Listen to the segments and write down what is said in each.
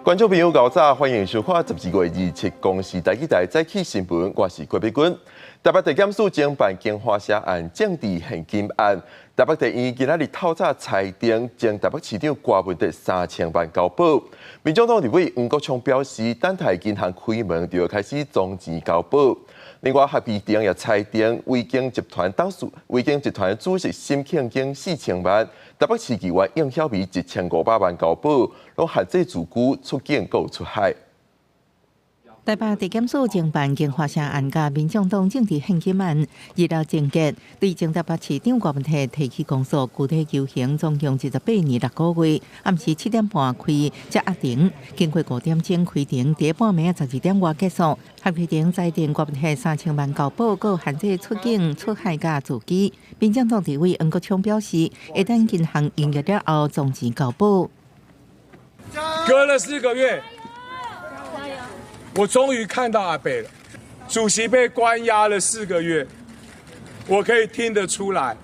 观众朋友，早早欢迎收看12月27公视台早起新闻，我是郭碧君。台北地检署侦办京华社案政治现金案，台北地院今仔日透早裁定，将台北市长郭文哲3000万交保。民众党立委黄国昌表示，等待银行开门就要开始装钱交保。另外，合议庭也裁定，维京集团主席沈庆京4000万，台北市议员应晓薇1500万交保，拢限制自居、出境、有出海。台北地检署侦办京华社案甲民众党政治现金案，日后终结，对前台北市长郭文哲提起公诉，具体求刑总共18年6个月，暗时7点半开才压庭，经过5点钟开庭，第半暝12点外结束。合议庭裁定郭文哲3000万交保，佮限制出境、出海甲自居。民众党立委黄国昌表示，一旦银行营业了后，总钱交保。隔了4个月。我终于看到阿北了，主席被关押了4个月，我可以听得出来，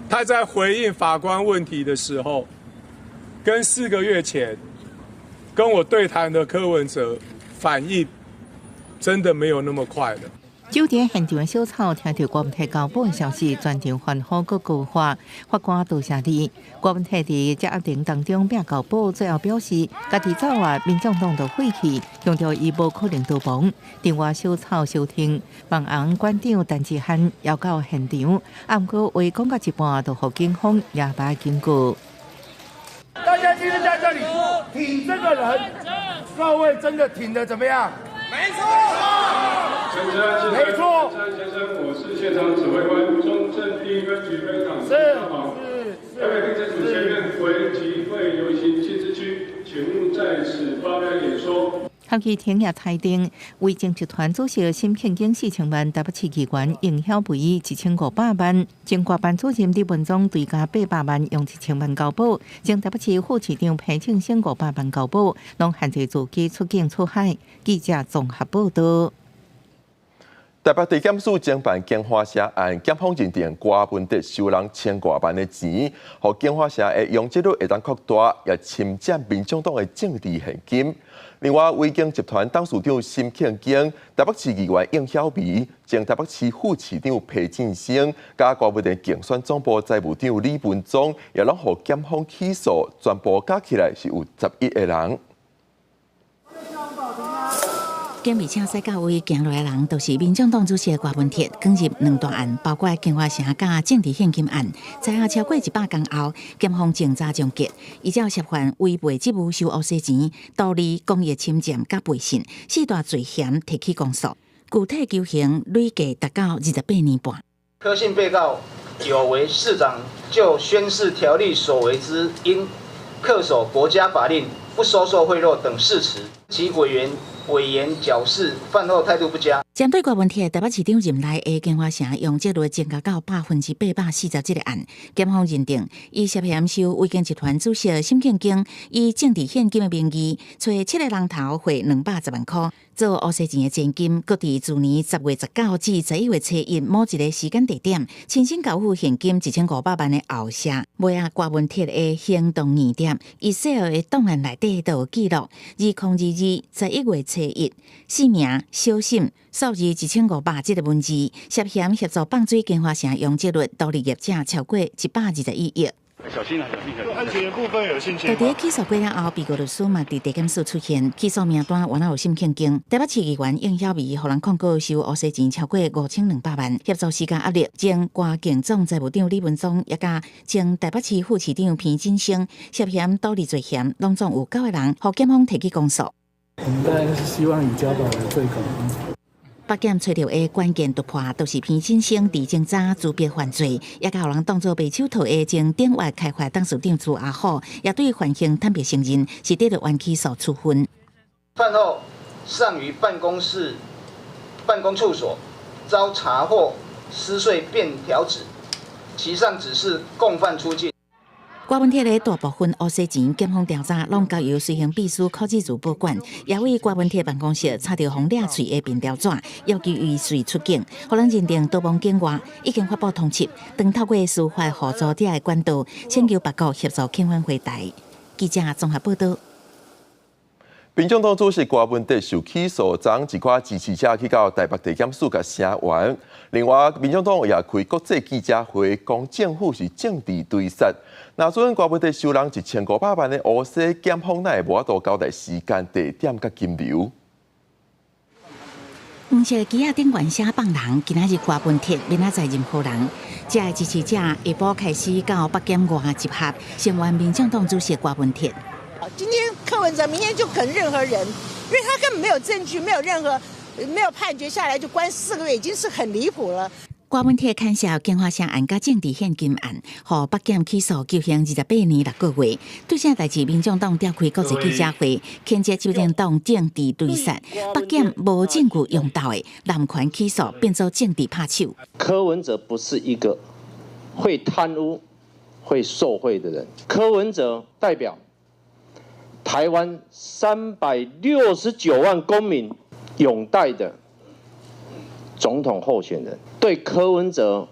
他在回应法官问题的时候，跟4个月前跟我对谈的柯文哲反应，真的没有那么快了。酒店现场的小草听到郭文哲交保的消息，全场欢呼佮高喊。法官多谢你。郭文哲伫这压庭当中拼交保，最后表示，家己走外，民众党就废弃，强调伊无可能逃亡。另外，小草收听，万安馆长陈志汉要到现场，啊，不过话讲到一半，就互警方也把经过。大家今天在这里挺这个人，各位真的挺得怎么样？没错。没错。先生，我是现场指挥官，中正第1分局分场大宝。台北地检署前面为集会游行禁止区，请勿在此发表演说。合议庭也裁定，维京集团主席沈庆京4000万，台北市议员应晓薇1500万，前国办主任李文忠对加800万，用1000万交保，前台北市副市长裴庆生500万交保，拢限制自己出境出海。记者综合报道。台北地检署侦办京华社案，检方认定郭文哲收人1000多万的钱，互京华社的用这率会当扩大，也侵占民众党的政治现金。另外，维京集团董事长沈庆京、台北市议员应晓薇、前台北市副市长裴振升，加郭文哲竞选总部财务长李文忠，也拢互检方起诉，全部加起来是有11个人。检而且西教位行落来人，都是民众党主席郭文哲卷入2大案，包括京华城甲政治现金案，在下超过100天后，检方侦查终结，依照涉犯违背职务收乌西钱、盗利、公益侵占甲背信4大罪嫌提起公诉，具体求刑累计达到28年半。柯姓被告有为市长就宣示条例所为之应恪守国家法令、不收受贿赂等誓词，其委员矫饰，饭后态度不佳。针对郭文哲台北市长任内的京华城用这率增加到847%个案，检方认定伊涉嫌收维京集团主席沈庆京以政治现金的名义，找7个人头汇210万块，做乌西钱的现金，各伫自年10月19至11月初1某一个时间地点，亲身交付现金1500万的后下，卖下郭文哲的行动疑点，伊小的档案内底都有记录，2022 11月初1，姓名小沈。数字1500这个文字，涉嫌协助放水京华城用这率独立业者超过121亿。小心啊，小心！对安全的部分有信心。在伫起诉过了后，被告律师嘛伫地检署出现，起诉名单原来有沈庆京、台北市议员应晓薇，互人控告收乌西钱超过5200万，协助施加压力。前国警总财务长李文忠，也甲前台北市副市长裴振升涉嫌盗利罪嫌，拢总有9个人，互检方提起公诉。我们当然是希望以家暴为最高。北检找到的关键突破，都是裴振升伫前早自闭犯罪，也甲互人当作被手套的前顶外开发董事长朱阿虎，也对缓刑坦白承认，是得到原起诉处分。饭后尚于办公处所遭查获撕碎便条纸，其上指示共犯出境。郭文哲的大部分乌西钱，检方调查拢交由随行秘书柯志祖保管，也为郭文哲办公室查到互掠嘴的便条纸，要求伊随出境，互人认定逃亡境外，已经发布通缉，当透过司法互助者的管道，请求别国协助遣返回台。记者综合报道。民众党主席郭文德受起诉，昨一寡支持者去到台北地检署甲声援。另外，民众党也开国际记者会，讲政府是政治对杀。那阵郭文德收人1500万的乌西检方，乃会无法度交代时间、地点甲金流。黄色旗仔顶悬写放人，今仔日郭文德明仔载任何人。这的支持者下晡开始到北检外集合，声援民众党主席郭文德。今天柯文哲，明天就啃任何人，因为他根本没有证据，没有判决下来就关4个月，已经是很离谱了。郭文德牵涉金华城案甲政治献金案，互北检起诉求刑28年6个月。对这代志，民众党召开国际记者会，谴责执政党政治对杀，北检无证据用到的滥权起诉，变作政治拍手。柯文哲不是一个会贪污、会受贿的人，柯文哲代表台湾369万公民拥戴的总统候选人，对柯文哲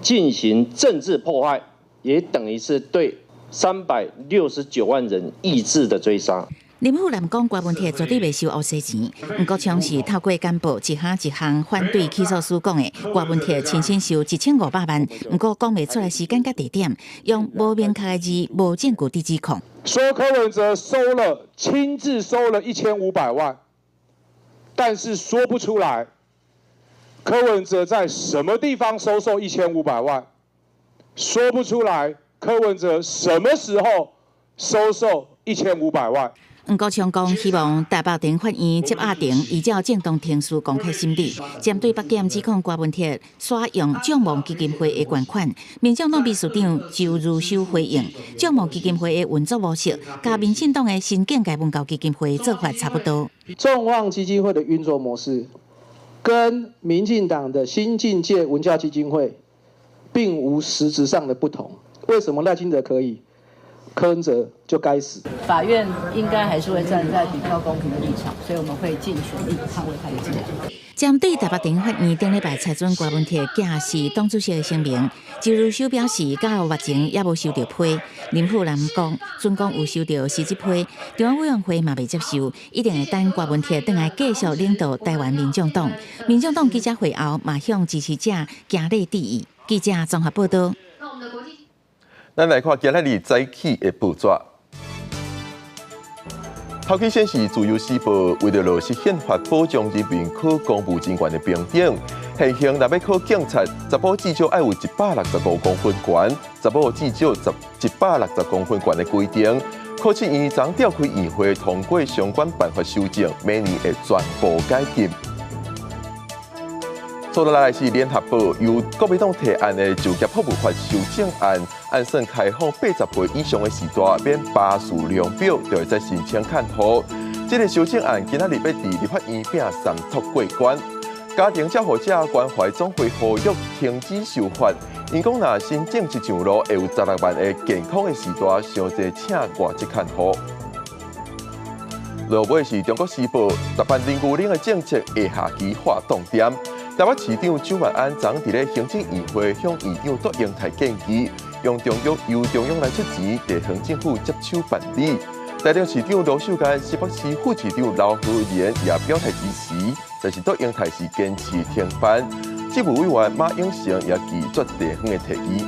进行政治迫害，也等于是对369万人意志的追杀。林富南讲，郭文德绝对袂收乌西钱，不过像是透过干部一项反对起诉书讲的，郭文德亲身收1500万，不过讲袂出来时间甲地点，用无明确的字、无证据的指控。说柯文哲亲自收了1500万，但是说不出来柯文哲在什么地方收受1500万，说不出来柯文哲什么时候收受1500万。黄国昌讲，希望台北地法院接压庭，依照正当庭事公开审理。针对北检指控郭文德耍用账目基金会的捐款，民众党秘书长周如修回应，账目基金会的运作模式，甲民进党的新建改文教基金会做法差不多。众望基金会的运作模式，跟民进党的新境界文教基金会，并无实质上的不同。为什么赖清德可以？柯文哲就该死。法院应该还是会站在比较公平的立场，所以我们会尽全力捍卫他的资料。针对台北地法院顶礼拜裁准郭文德假是党主席的声明，周如修表示，到目前也无收到批。林富南讲，准讲有收到实质批，中央委员会嘛未接受，一定会等郭文德回来继续领导台湾民众党。民众党记者会后，嘛向支持者行礼致意。记者综合报道。咱来看今仔日早起的报纸。头起先是自由时报，为了落实宪法保障人民考公务人员的平等，现行若要考警察，查甫至少要有165公分悬，查某至少160公分悬的规定。考试院昨召开议会通过相关办法修正，明年会全部改进。接落来是联合报，由国民党提案的就业服务法修正案，按算开放80岁以上的时代免巴士量表，就会再申请看护。这个修正案今仔日要伫立法院并送托过关。家庭照护者关怀总会呼吁停止受罚，因讲若申请一上路，会有16万的健康的时代，伤济请外籍看护。落尾是中国时报，台湾人牛领的政策下下期划重点。台北市长周万安昨伫咧行政议会向院长杜英台建议，由中央来出钱，地方政府接手办理。台中市长罗秀干、新北市副市长刘和言也表态支持，但是杜英台是坚持停办。政务委员马永成也拒绝地方的提议。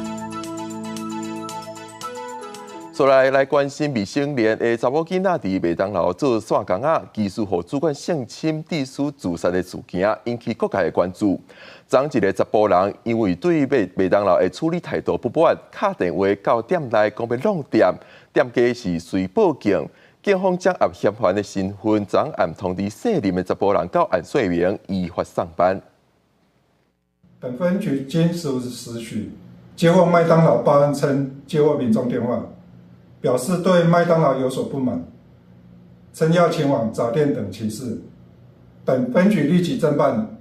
再来关心未成年的查某囡仔伫麦当劳做线工仔，疑似互主管性侵致死自杀的事件，引起各界的关注。昨一个查甫人因为对麦当劳的处理态度不满，打电话到店内讲要弄店，店家是随报警，警方掌握嫌犯的身份，昨暗通知姓林的查甫人到案说明，依法上班。本分局今15时许接获麦当劳报案称接获民众电话。表示对麦当劳有所不满，称要前往早店等情事，本分局立即侦办。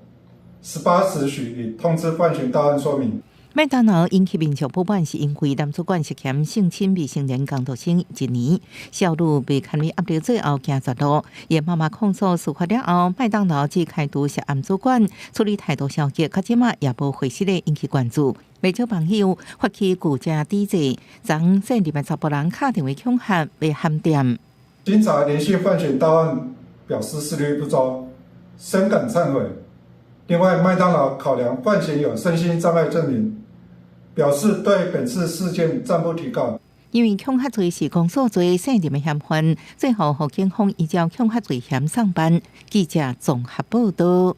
18时许已通知犯巡到案说明。麦当劳引起民众不满，是因为男主管涉嫌性侵未成年工读生1年，小女被牵为压力最后行绝路。伊妈妈控诉事发了后，麦当劳只开除涉案主管，处理态度消极，到即马也无回息的引起关注。未少网友发起顾家抵制，昨说入面查甫人打电话恐吓要喊店。经查连续犯选到案，表示思虑不周，深感忏悔。另外，麦当劳考量范闲有身心障碍证明，表示对本次事件暂不提告。因为恐吓罪是公诉罪涉嫌的嫌犯，最后和警方依照恐吓罪嫌上班。记者综合报道。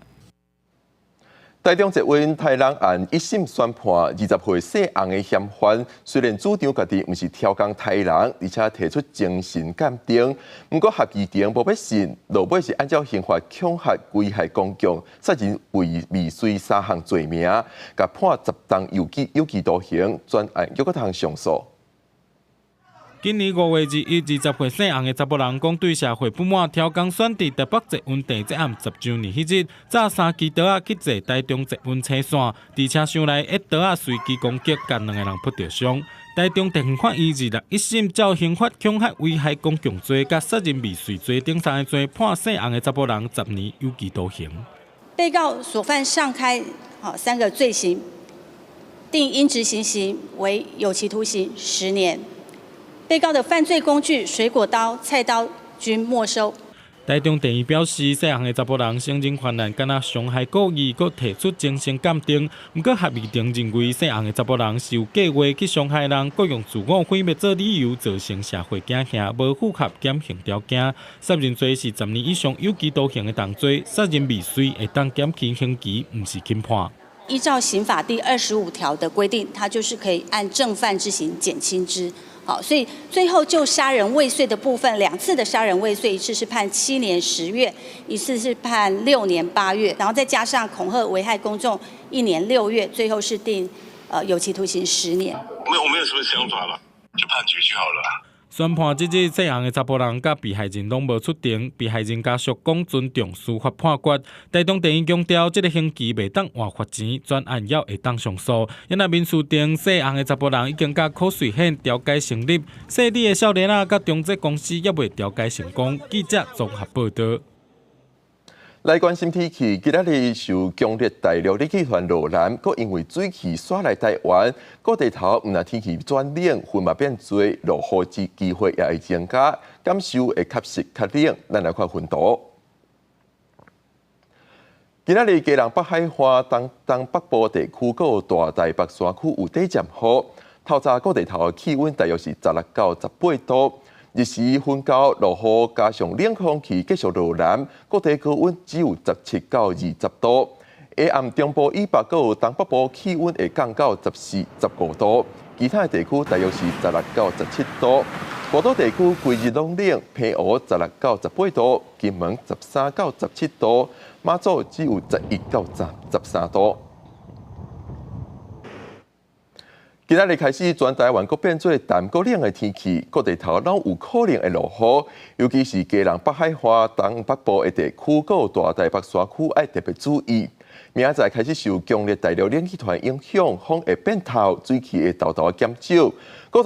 台中捷运太人案一审宣判，20岁姓洪的嫌犯虽然主张家己不是挑工太人，而且提出精神鉴定，不过合议庭无要信，落尾是按照刑法恐吓、危害公共、杀人未遂3项罪名，甲判10档有期徒刑，专案又搁通上诉。今年5月21日，20岁姓洪的查甫人讲对社会不满，挑工选伫台北捷运站这暗10周年迄日，炸3支刀仔去坐台中捷运车线，伫车厢内一刀仔随机攻击，甲2个人扑着伤。台中地检法依26一审照刑法恐吓、危害公共罪、甲杀人未遂罪等3个罪，判姓洪的查甫人10年有期徒刑。被告所犯上开3个罪行，定应执行刑为有期徒刑10年。被告的犯罪工具水果刀、菜刀均没收。台中地院表示，姓洪的查甫人承认犯案，敢若伤害故意，佮提出精神鉴定。不过合议庭认为，姓洪的查甫人是有计划去伤害人，佮用自我毁灭做理由，造成社会惊吓，无符合减刑条件。杀人罪是10年以上有期徒刑的重罪，杀人未遂会当减轻刑期，不是轻判。依照刑法第25条的规定，它就是可以按正犯之刑减轻之。好，所以最后就杀人未遂的部分，2次的杀人未遂，一次是判7年10月，一次是判6年8月，然后再加上恐吓、危害公众1年6月，最后是定有期徒刑10年。我没有什么想法了，就判决就好了。宣判即日，姓洪的查甫人甲被害人拢无出庭，被害人家属讲尊重司法判决。台中地院强调，这个刑期袂当换罚钱，专案也会当上诉。因那民事庭姓洪的查甫人已经甲考税险调解成立，细腻的少年仔甲中介公司也未调解成功。记者综合报道。来关心天气，今仔日受强烈大陆冷气团扰南，佮因为水汽刷来台湾，各地头毋但天气转冷，云嘛变多，落雨之机会也会增加，感受会较湿较冷。咱来看云图。今仔日基隆北海花东北部地区佮大台北山区有短暂雨，透早各地头气温大约是16到18度。日时昏到落雨，加上冷空气继续落南，各地高温只有17到20度。下暗中部以北佮东北部气温会降到14、15度，其他地区大约是16到17度。宝岛地区规日拢冷，平湖16到18度，金门13到17度，马祖只有11到13度。今仔日开始，全台湾各变做淡搁冷的天气，各地头拢有可能会落雨，尤其是基隆北海花东北部的地区，搁大台北山区要特别注意。明仔载开始受强烈大陆冷气团影响，风会变透，水汽会豆豆减少，各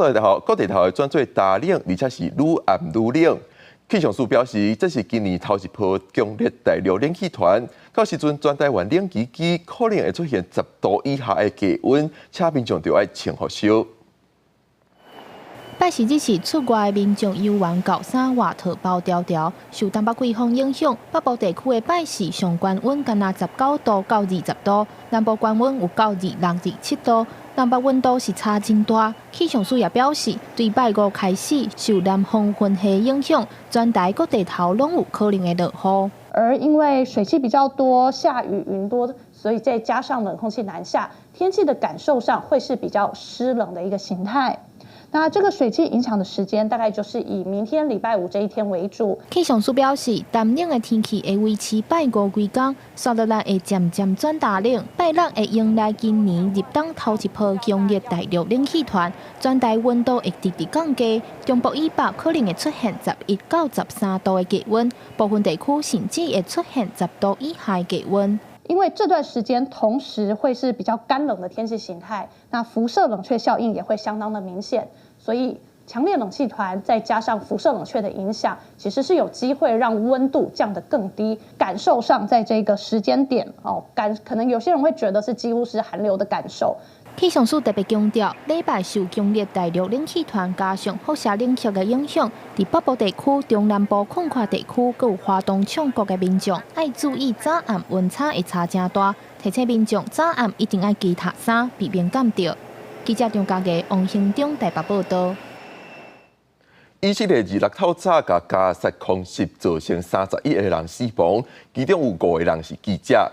地头会转做大冷，而且是愈暗愈冷。气象署表示，这是今年头一波强烈大陆冷气团，到时阵全台湾冷气机可能会出现10度以下的低温，且民众就要穿雨袖。拜时日是出外的民众有缘高衫外套包条条，受东北季风影响，北部地区的拜时上关温干那19度到20度，南部关温有到26、27度。南北温度是差真大，气象署也表示，对拜五开始受南风混合影响，全台各地头拢有可能会落雨。而因为水汽比较多，下雨云多，所以再加上冷空气南下，天气的感受上会是比较湿冷的一个形态。那这个水汽影响的时间大概就是以明天礼拜5这一天为主。气象署表示，淡冷的天气会维持拜5几天，沙日内会渐渐转大冷，拜6会迎来今年入冬头一波强烈大陆冷气团，全台温度会直直降低，中部以北可能会出现11到13度的低温，部分地区甚至会出现10度以下的低温。因为这段时间同时会是比较干冷的天气形态，那辐射冷却效应也会相当的明显，所以强烈冷气团再加上辐射冷却的影响，其实是有机会让温度降得更低。感受上，在这个时间点可能有些人会觉得是几乎是寒流的感受。气象署特别强调，礼拜受强烈大陆冷气团加上辐射冷却的影响，伫北部地区、中南部空旷地区，佮有花东唱国的民众，要注意早暗温差会差真大，提醒民众早暗一定要记晒衫，避免感着。记者张家嘅王兴忠台北报道。以色列日头早甲加沙空袭造成31个人死亡，其中有5个人是记者。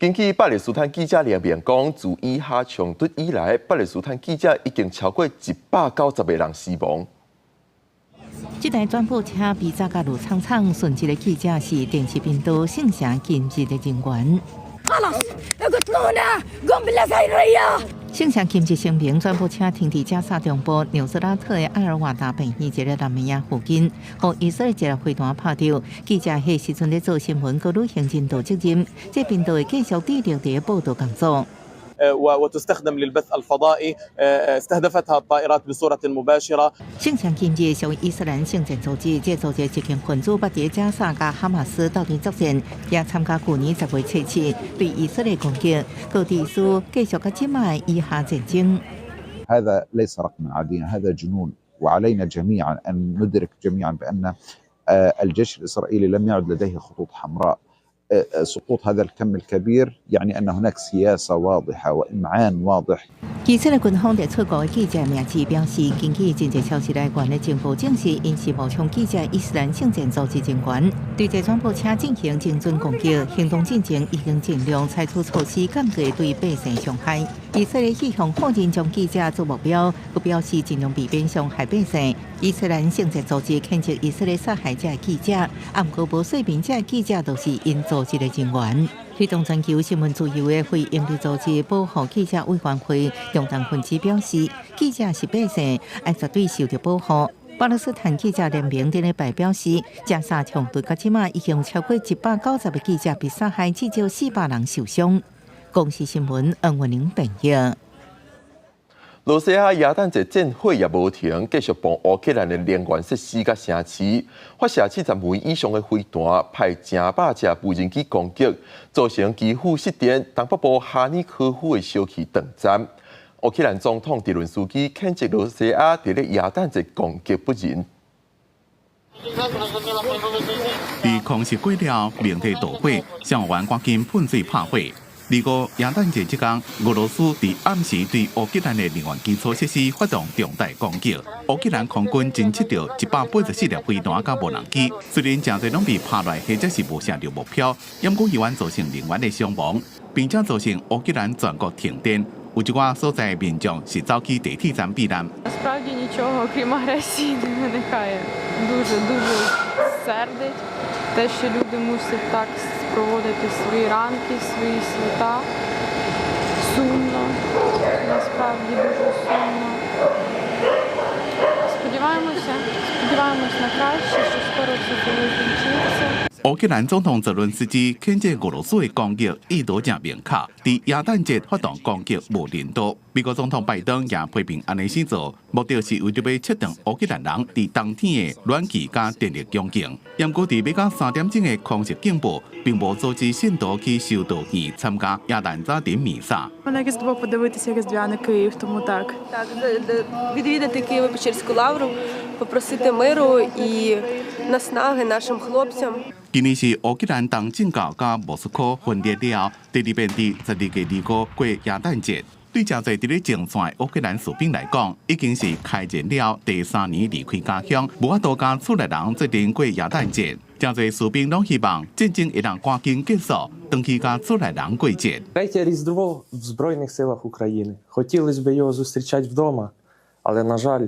根据巴勒斯坦记者联盟讲，自以哈冲突以来，巴勒斯坦记者已经超过190个人死亡。这台转播车被炸甲路苍苍，顺机的记者是电视频道圣城金日的人员。圣城金日声明，转播车停伫加沙中部纽斯拉特的埃尔瓦达病院一个南美亚附近，互以色列一个飞弹拍到。记者迄时阵咧做新闻，各旅行人道责任，这频道会继续致力伫报道工作。وتستخدم للبث الفضائي استهدفتها الطائرات بصورة مباشرة。圣城今日属于伊斯兰圣战组织，这组织一群分子捌伫加沙甲哈马斯斗阵作战，也参加去年10月7日对以色列攻击，各地区继续甲即卖以哈战争。هذا ليس رقما عاديا، هذا جنون، وعلينا جميعا أن ندرك جميعا بأن الجيش الإسرائيلي لم يعد لديه خطوط حمراء. سقوط هذا الكم الكبير يعني أن هناك سياسة واضحة وإمعان واضح。以色列军方在出国的记者名字表示，根据真侪消息来源的情报证实，因是冒充记者伊斯兰圣战组织人员，对这转播车进行精准攻击。行动进程已经尽量采取措施，降低对百姓伤害。以色列希望否认将记者做目标，佮表示尽量避免伤害百姓。伊斯兰圣战组织谴责以色列杀害这个记者，啊，不过无说明这个记者都是因组织的人员。推动全球新闻自由的非营利组织保护记者委员会共同分子表示，记者是百姓，要绝对受到保护。巴勒斯坦记者联盟顶礼拜表示，加沙冲突到即马已经超过190个记者被杀害，至少400人受伤。公视新闻恩文玲报道。罗西亚耶诞节战火也无停，继续帮乌克兰的能源设施甲城市发射70枚以上的飞弹，派成百架无人机攻击，造成几乎失电。东北部哈尼科夫的小气断站。乌克兰总统泽伦斯基谴责罗西亚伫咧耶诞节攻击不仁。在空袭过了，明天大火，消防员赶紧喷水拍火。25耶诞节这天，俄罗斯在暗时对乌克兰的能源基础设施发动重大攻击。乌克兰空军侦测到184粒飞弹甲无人机，虽然真侪拢被拍落或者是无射到目标，但佫依然造成能源的伤亡，并且造成乌克兰全国停電。有一寡所在民眾是走去地鐵站避難。Насправді нічого, окрім агресії, не виникає. Дуже сердить те, що люди мусять так проводити свої ранки, свої свята. Сумно, насправді дуже сумно. Сподіваємось на краще, що скоро все це закінчиться. 乌克兰总统泽伦斯基谴责俄罗斯的攻击意图正明确，在耶诞节发动攻击无人道。美国总统拜登也批评安尼先做，目的是为着要切断乌克兰人在冬天的暖气加电力供应。不过，在美国3点钟的空袭警报，并无阻止信徒去修道院参加耶诞早點彌撒。Мене різдво подивитися Різдвяний Київ, тому так. Так, відвідати Києво-Печерську лавру, попросити миру і наснаги нашим хлопцям. 今年是乌克兰东正教甲莫斯科分裂了，第二遍伫12月25过耶诞节。对真侪伫咧前线的乌克兰士兵来讲，已经是开战了第3年离开家乡，无法度甲厝内人做阵过耶诞节。真侪士兵拢希望战争会能赶緊結束，回去甲厝內人過節。Третє Різдво в Збройних силах України. Хотілося б його зустрічати вдома, але, на жаль...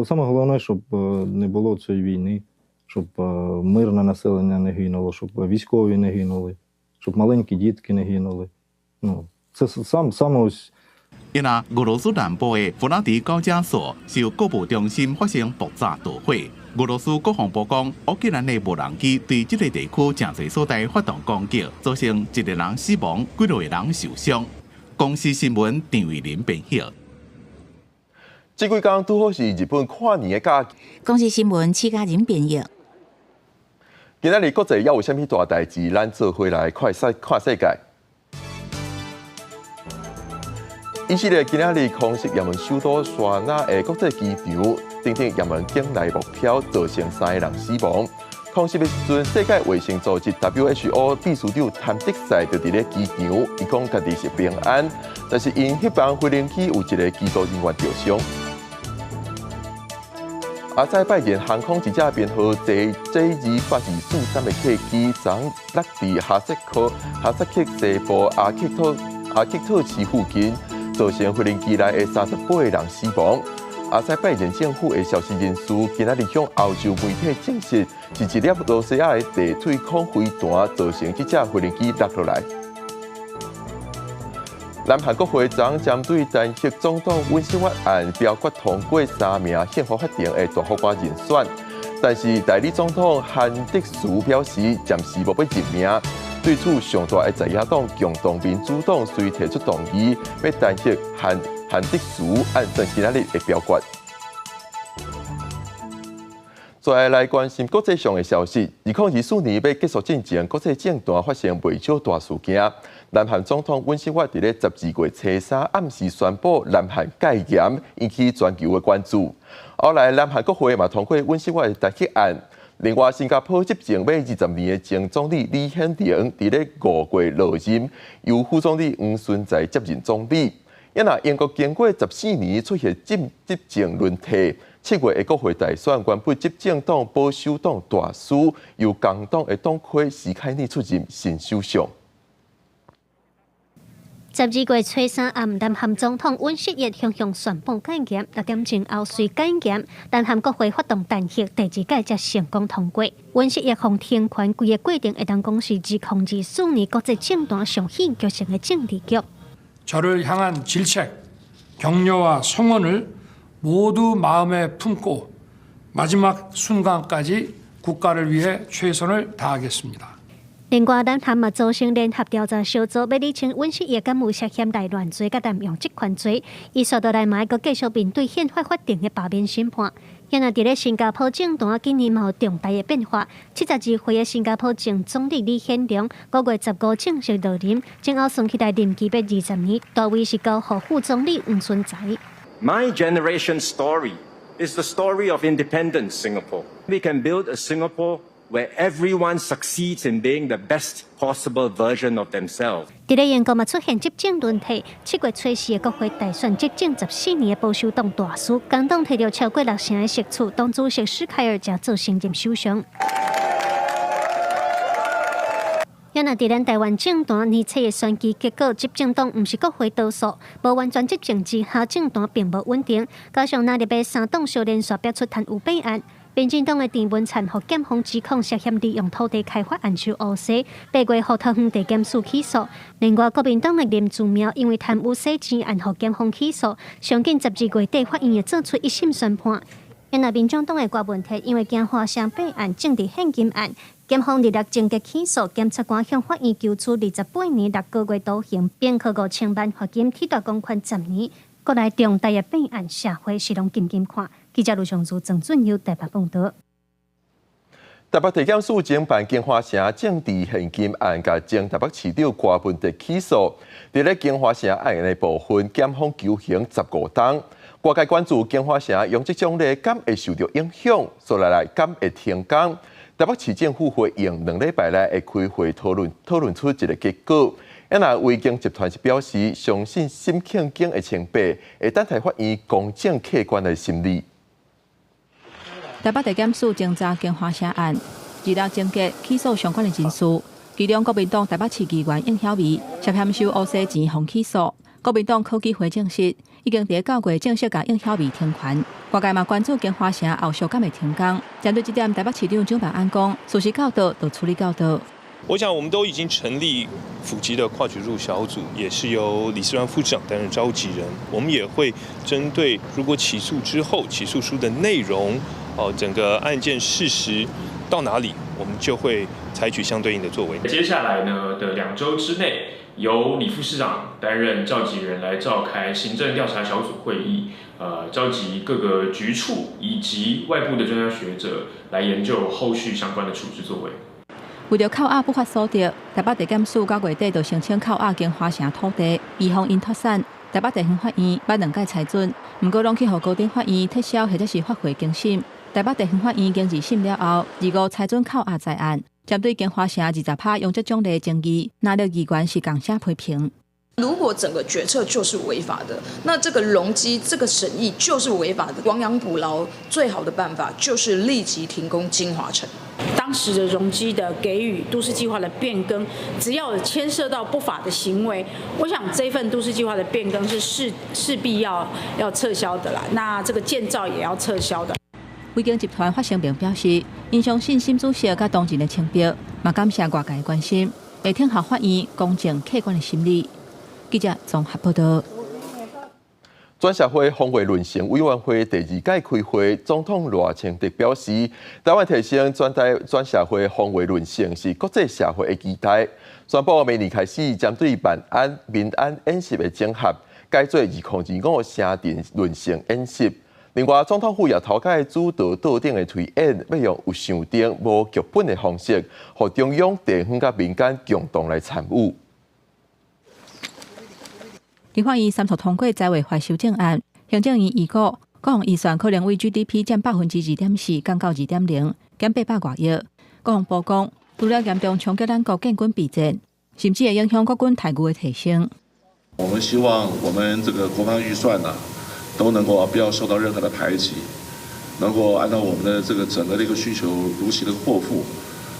Саме головне, щоб не було цієї війни, щоб мирне населення не гинуло, щоб військові не гинули, щоб маленькі дітки не гинули. Це саме ось. 因啊，俄羅斯南部的弗拉迪高加索受國務中心發生爆炸大火。俄羅斯國防部講，烏克蘭的無人機對這個地區真濟所在發動攻擊，造成1個人死亡，幾多個人受傷。公視新聞張偉林報道。這幾天拄好是日本跨年的假期。公視新聞刺家人編譯。今仔日國際還有啥物大代誌？咱做回來看世界。以色列今仔日空袭也门首都沙那的国际机场，等等也门境内目标造成3个人死亡。空袭的时阵，世界卫生组织 WHO 秘书长谭德赛就伫咧机场，伊讲家己是平安，但是因迄班飞行器有一个机组人员受伤。阿塞拜然航空一架编号 J28243的客机，昨落伫哈萨克西部阿克特市附近，造成飞行机内的38个人死亡。阿塞拜然政府的消息人士今仔日向欧洲媒体证实，是一粒罗西亚的地对空飞弹造成这架飞行机落下来。南韩国会昨针对弹劾总统温室法案表决通过3名宪法法庭的大法官人选，但是代理总统韩德洙表示暂时无要任命。对此，上大的在野党共同民主党虽提出动议，要弹劾韩德洙，按照今仔日的表决。再来关心国际上的消息，2024年要结束之前，国际政坛发生未少大事件。南韩总统温室法伫咧12月初3暗时宣布南韩戒严，引起全球的关注。后来南韩国会嘛通过温室法的弹劾案。另外，新加坡执政满20年的前总理李显龙伫咧5月落任，由副总理黄顺才接任总理。因那英国经过14年出现执政轮替，7月的国会大选原本执政党保守党大输，由工党的党魁史凯尼出任新首相。12月初3暗，南韩总统尹锡悦向宣布戒严，6点钟后随戒严，南韩国会发动弹劾，第2届才成功通过。尹锡悦奉天权规个过程，会当讲是2024年国际政坛上戏剧性的政治局。 저를 향한 질책, 격려와 성원을 모두 마음에 품고 마지막 순간까지 국가를 위해 최선을 다하겠습니다. 另外，南韩嘛组成联合调查小组，要厘清尹锡悦敢有涉嫌内乱罪、甲滥用职权罪。伊说到来嘛，个继续面对宪法法庭的罢免审判。因为伫咧新加坡政坛今年嘛有重大的变化，72岁的新加坡前总理李显龙5月15正式落任，前后算起来任期要20年，大位是交予副总理黄顺才。My generation's story is the story of independent Singapore. We can build a Singapore where everyone succeeds in being the best possible version of themselves. 伫咧英国嘛出现执政轮替，7月初4的国会大选执政14年的保守党大输，工党摕到超过6成的席次，党主席史凯尔才做承任首相。因那伫咱台湾政坛年初的选举结果，执政党毋是国会多数，无完全执政之下，政坛并无稳定，加上那日被3党小连续逼出贪污弊案。 民进党的郑文灿和检方指控涉嫌利用土地开发暗收乌西，8月和桃园地检署起诉。另外，国民党的林祖苗因为贪污洗钱案和检方起诉，上近12月底法院也做出1审宣判。因那民众党的郭文泰因为惊华商弊案、政治献金案，检方日前正式起诉，检察官向法院求处28年6个月徒刑，并科5000万罚金，替代公款10年。国内重大的弊案，社会是拢紧紧看。 记者卢尚珠、郑俊佑台北报道。台北地检署侦办金华城政治现金案，甲前台北市长郭文泰起诉。伫咧金华城案的部分，检方求刑15档。外界关注金华城用这种咧，敢会受到影响，所来敢会停工？台北市政府会用2礼拜内会开会讨论出一个结果。 因那维京集团是表示，相信沈庆京的清白会等待法院公正客观的审理。台北地检署侦查金华城案，日前终结起诉相关的人士，其中国民党台北市议员应晓薇涉嫌收乌西钱互起诉。国民党科技会证实，已经伫9月正式甲应晓薇停权。外界嘛关注金华城后续敢会停工。针对这点，台北市长蒋万安讲，事实到倒就处理到倒。 我想，我们都已经成立府级的跨局处小组，也是由李思銮副市长担任召集人。我们也会针对如果起诉之后，起诉书的内容，整个案件事实到哪里，我们就会采取相对应的作为。接下来呢的2周之内，由李副市长担任召集人来召开行政调查小组会议，召集各个局处以及外部的专家学者来研究后续相关的处置作为。 为着扣押不法所得，台北地检署9月底就申请扣押金华城土地，以防因脱产。台北地方法院捌2届裁准，不过拢去予高等法院撤销或者是发回更审。台北地方法院经二审了后，25裁准扣押在案。针对金华城20趴用这种的争议，纳入议员是共写批评。如果整个决策就是违法的，那这个容积、这个审议就是违法的。亡羊补牢最好的办法就是立即停工金华城。当时的容积的给予、都市计划的变更，只要有牵涉到不法的行为，我想这份都市计划的变更是势必要撤销的啦。那这个建造也要撤销的。伟景集团发声明表示，因相信新主席甲当前的清白，嘛感谢外界的关心，会听候法院公正客观的审理。记者综合报道。全社会防卫论成委员会第2届开会，总统赖清德表示，台湾提升全社会防卫论成是国际社会的期待，宣布明年开始针对民安演习的整合，改做2025城镇论成演习。另外，总统府也头届主导岛顶的推演，要用有想定、无剧本的方式，和中央、地方甲民间共同来参与。立法院3读通过财委会修正案，行政院预估各项预算可能为 GDP 占2.4%，降到2.0%，减800多亿。各项部讲，除了严重冲击咱国建军备战，甚至会影响国军台语的提升。我们希望我们这个国防预算都能够不要受到任何的排挤，能够按照我们的这个整个的一个需求如期的获付。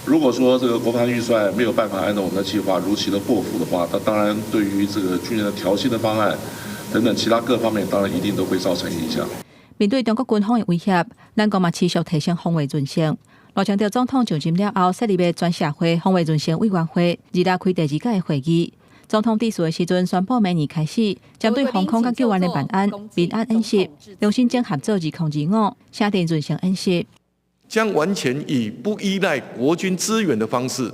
如果说这个国防预算没有办法按照我们的计划如期的获付的话，那当然对于这个军人的调薪的方案等等其他各方面，当然一定都会造成影响。面对中国军方的威胁，咱国嘛持续提升防卫准绳。赖清德总统就任了后设立的全社会防卫准绳委员会，2日开第2届的会议。总统致辞的时阵宣布，明年开始针对防空甲救援的办案、民安演习，重新整合做2025城镇准绳演习。将完全以不依赖国军资源的方式，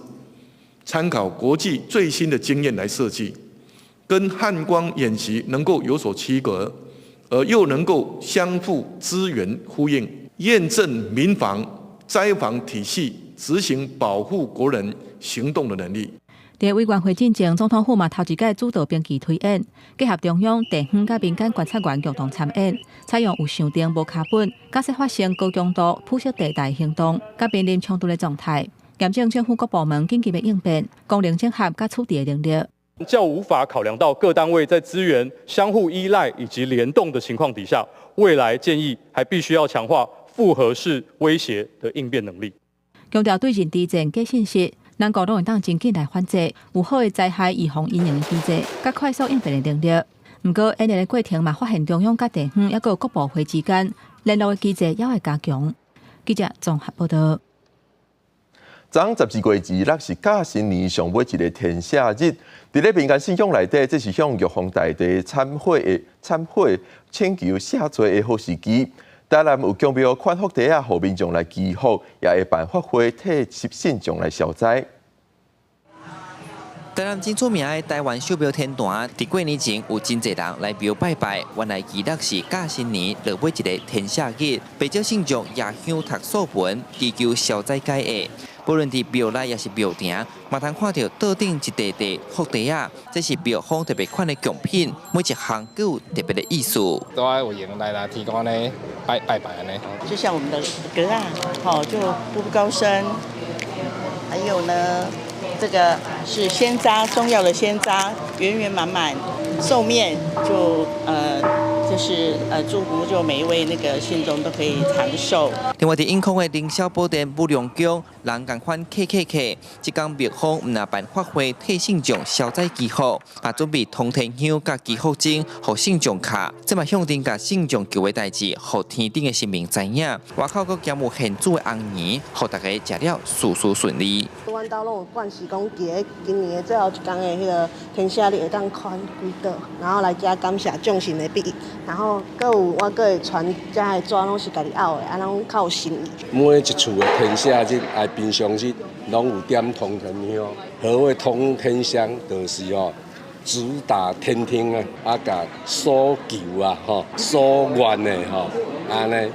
参考国际最新的经验来设计，跟汉光演习能够有所区隔，而又能够相互资源呼应，验证民防、灾防体系执行保护国人行动的能力。在委员会进前，总统府嘛头1届主导兵棋推演，结合中央、地方甲民间观察员共同参演，采用有想定、无卡本，假设发生高强度铺设地带行动，甲面临冲突的状态，验证政府各部门紧急的应变、功能整合甲处理的能力。较无法考量到各单位在资源相互依赖以及联动的情况底下，未来建议还必须要强化复合式威胁的应变能力。强调对人地震给信息。咱国拢会当真紧来反制，有好的灾害预防因应的机制，甲快速应变的能力。不过，演练的过程嘛，发现中央甲地方，抑个各部会之间联络的机制也会加强。记者综合报道。昨12月2日是甲新年上尾一个天赦日，伫咧民间信仰内底，这是向玉皇大帝忏悔、请求赦罪的好时机。台南有供庙款福地啊，互民众来祈福，也会办法会替信众来消灾。台南真出名的台湾手表天坛，伫过年前有真侪人来庙拜拜。原来2日是甲新年落尾一个天赦日，不少信众夜香读素盆，祈求消灾解厄。无论伫庙内也是庙埕，嘛通看到桌顶一地地福地啊，这是庙方特别款的贡品，每一项都有特别的意思。都爱有用来提供呢拜拜安尼。就像我们的隔岸，就步步高升。还有呢，这个是鲜渣，中药的鲜渣，圆圆满满，寿面就是祝福就每一位那个信众都可以长寿。另外，伫永康的凌霄宝殿武良宫，人共款客，即天庙方唔那办法会替信众消灾祈福，也准备通天香甲祈福针，互信众卡，这嘛向顶甲信众求的代志，互天顶的神明知影。外口阁兼有现煮的红圆，互大家食了事事顺利。阮兜拢有惯习讲，今年的最后一天的迄个天赦日会当看几道，然后来遮感谢众神的庇，然后我会传遮的纸拢是家己拗的，拢较有心意。每一厝的天赦日、平常日，拢有点通天香。何谓通天香？就是主打天庭啊，甲所求啊，所愿的安尼，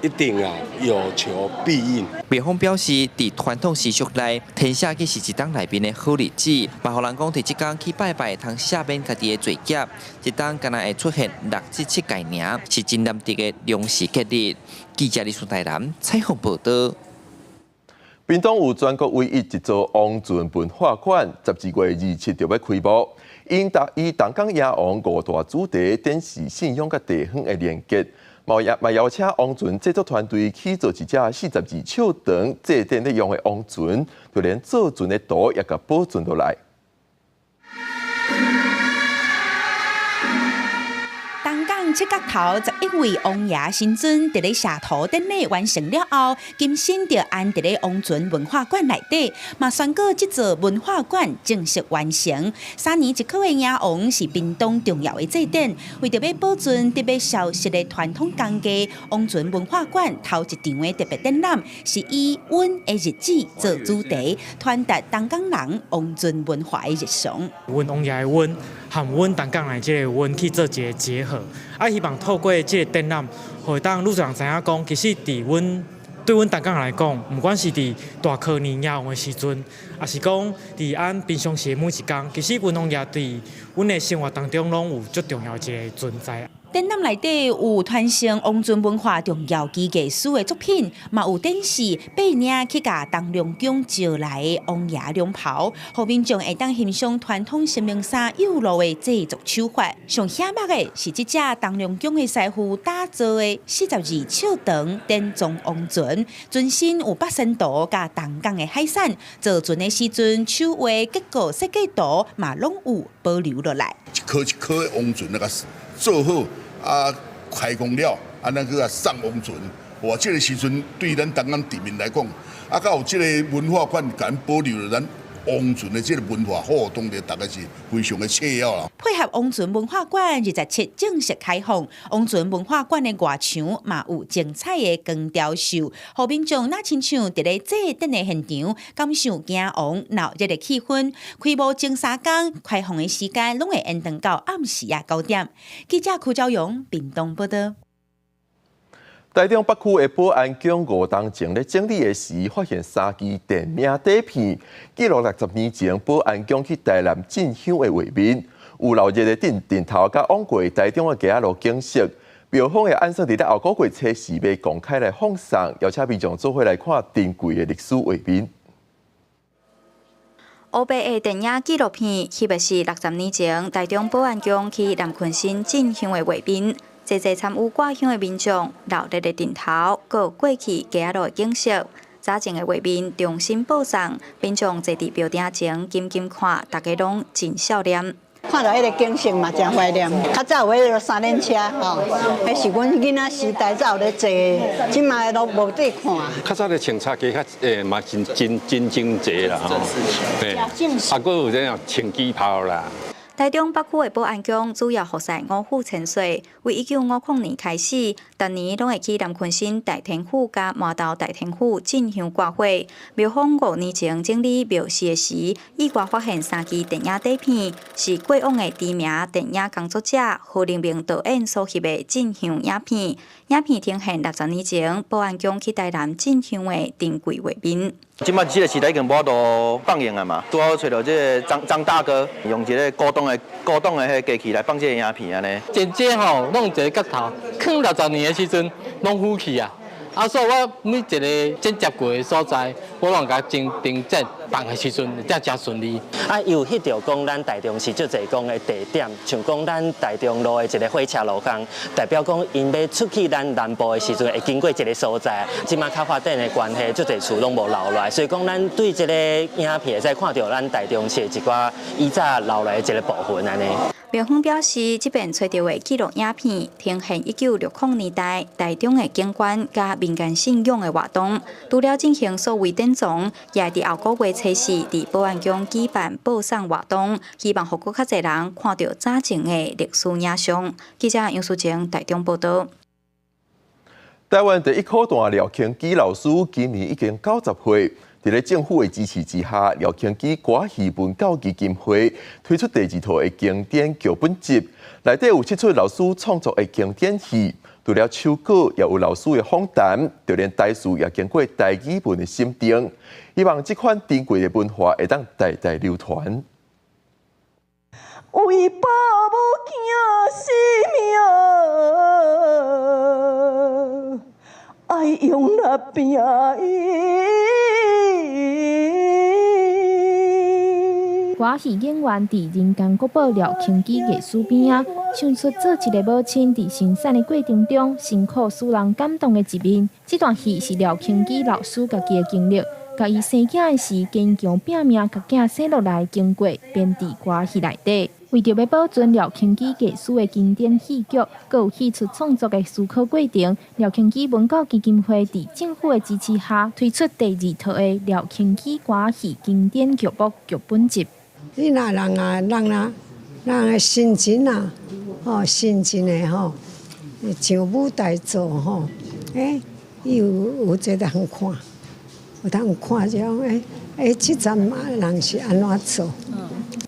一定啊有求必应。庙方表示，伫传统习俗内，天赦日是一档内面的好日子，嘛，互人讲伫即天去拜拜，通赦免家己的罪孽。一档敢若会出现6至7界尔，是真难得的良时节日。记者李顺台南采访报道。屏东有全国唯一一座王船文化馆，12月27就要开幕。以东港野王5大主题展示信仰甲地方的连结。嘛邀请王船制作团队去做一只42尺长、祭典内用的王船，就连做船的图也甲保存落来。东港七角头11位王爷神尊伫咧写图典礼完成了后，今生就安伫咧王船文化馆内底，嘛宣告这座文化馆正式完成。3年一考的野王是屏东重要的祭典，为着要保存特别消失的传统工艺，王船文化馆头一场的特别展览是以阮的日子做主题，传达东港人王船文化的日常。阮王爷的阮和阮东港来这个阮去做一个结合。希望透过这个展览，会当愈多人知影讲，其实对阮东港来讲，不管是伫大考年野王的时阵，也是讲伫俺平常时每一天，其实阮王爷对阮的生活当中拢有足重要一个存在。展览内底有传承王船文化重要技艺师的作品，嘛有展示八领去甲东龙宫招来的王爷龙袍，后面仲会当欣赏传统神明衫有路的制作手法。上显目的是这只东龙宫的师傅打造的42尺长电装王船，船身有八仙图甲东港的海产，造船的时阵手画结构设计图嘛拢有保留落来。一颗一颗的王船那个做好开工了，咱去送王船。哇，这个时阵对咱东港地面来讲，甲有这个文化馆，甲咱保留了咱王船的这个文化活动的，大概是非常的切要啦。配合王船文化馆27正式开放，王船文化馆的外墙嘛有精彩的光雕秀，后面仲那亲像伫咧祭典的现场，感受野王闹热的气氛。开幕前3天，开放的时间拢会延长到暗时9点。记者柯昭勇屏东报道。台中北区的保安局5当前咧整理的时，发现3支电影底片，记录60年前保安局去台南进香的画面，有闹热的电头，甲往过台中的街路景色。庙方会按算伫咧后个月初4要公开来放送，邀请民众做伙来看珍贵的历史画面。黑白的电影纪录片，翕的是60年前台中保安局去南昆新进香的画面。侪参与挂香的民众，热烈的电头，佮过去街路的景色，早前的画面重新播送，民众坐伫庙顶前静静看，大家拢真笑脸。看到迄个景色嘛，真怀念。较早有迄个3轮车吼，迄是阮囡仔时代才有咧坐，即卖都无得看。较早的穿插加嘛真整齐啦吼，对，还有这样穿旗袍啦。台中北区的保安局主要服侍5府千岁，为1950年开始，逐年拢会去南昆新大天府甲麻豆大天府进香挂花。庙方5年前整理庙事的时，意外发现3支电影底片，是过往的知名电影工作者何凌明导演所翕的进香影片。影片呈现60年前保安局去台南进香的珍贵画面。即摆这个时代已经无都放映啊嘛，拄好找到这个张大哥，用一个古董的迄机器来放这个影片安尼。真正吼，弄一个角头，放60年的时阵，拢浮去啊。所以我每一个剪接过的所在，我拢甲真平整放的时阵，才真顺利。有翕到讲咱台中是足侪讲的地点，像讲咱台中路的一个火车路巷，代表讲因要出去咱南部的时阵，会经过一个所在。即马较发展的关系，足侪厝拢无留落来，所以讲咱对这个影片会使看到咱台中市一寡以早留来的一个部分安尼。庙方表示，这边找到的纪录影片，呈现1960年代台中的景观甲民间信仰的活动。除了进行所谓典藏，也伫后个月初4伫保安局举办播送活动，希望互更较侪人看到早前的历史影像。记者杨淑晴台中报道。台湾第1科段廖庆基老师今年已经90岁。在咧政府的支持之下，廖庆基歌戏文教基金会推出第2套的经典剧本集，内底有7出老师创作的经典戏，除了手稿，也有老师的访谈，就连台词也经过台语文的审定，希望这款珍贵的文化会当代代流传。为保母囝性命，爱用力拼歌戏演员伫人间国宝廖庆基艺术边啊，唱出做一个母亲伫生产的过程中辛苦使人感动的一面。这段戏是廖庆基老师家己的经历，甲伊生囝的时坚强拼命，甲囝生落来经过，编伫歌戏内底。为着要保存廖庆基艺术的经典戏剧，佮有戏出创作的思考过程，廖庆基文教基金会伫政府的支持下，推出第2套的廖庆基歌戏经典剧目剧本集。你若人的心情啊，心情的上舞台做有这通看，有通看这种这阵人是安怎做？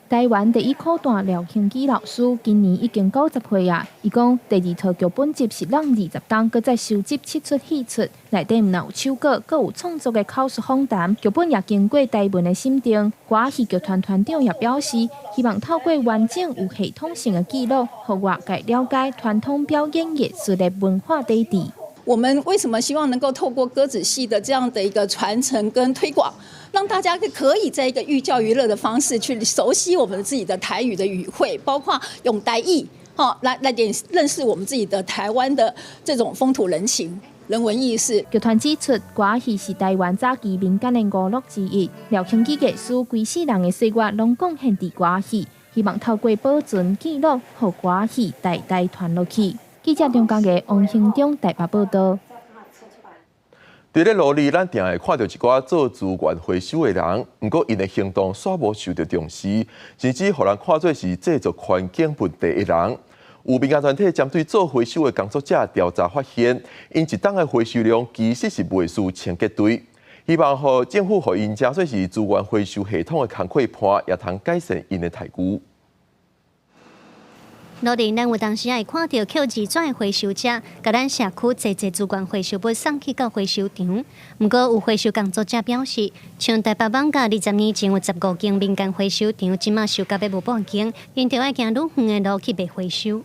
台湾第一科段廖庆基老师今年已经90岁啊！伊讲第2套剧本集是让20档，搁再收集7出戏出，内底唔有手稿，搁有创作的口述访谈，剧本也经过台文的审定。歌戏剧团团长也表示，希望透过完整有系统性的记录，让外界了解传统表演艺术的文化底底。我们为什么希望能够透过歌仔戏的这样的一个传承跟推广，让大家可以在一个寓教于乐的方式去熟悉我们自己的台语的语汇，包括用台语，来认识我们自己的台湾的这种风土人情、人文意识。剧团指出，歌戏是台湾早期民间的娱乐之一，廖庆基艺术规世人的岁月拢贡献伫歌戏，希望透过保存记录，让歌戏代代传落去。记者张家嘅王兴忠台北报道。伫咧路里，咱定会看到一寡做资源回收的人，不过因的行动煞无受到重视，甚至互人看作是制作环境问题的人。有民间团体针对做回收的工作者调查发现，因一档的回收量其实是未输清洁队。希望互政府互因加算是资源回收系统的工课盘，也通改善因的待遇。路顶咱有当时会看到 Q2转的回收车，甲咱社区侪资源回收物送去到回收场。不过有回收工作者表示，像台北网甲20年前有15间民间回收场，即马收到要无半间，因着要行愈远的路去被回收。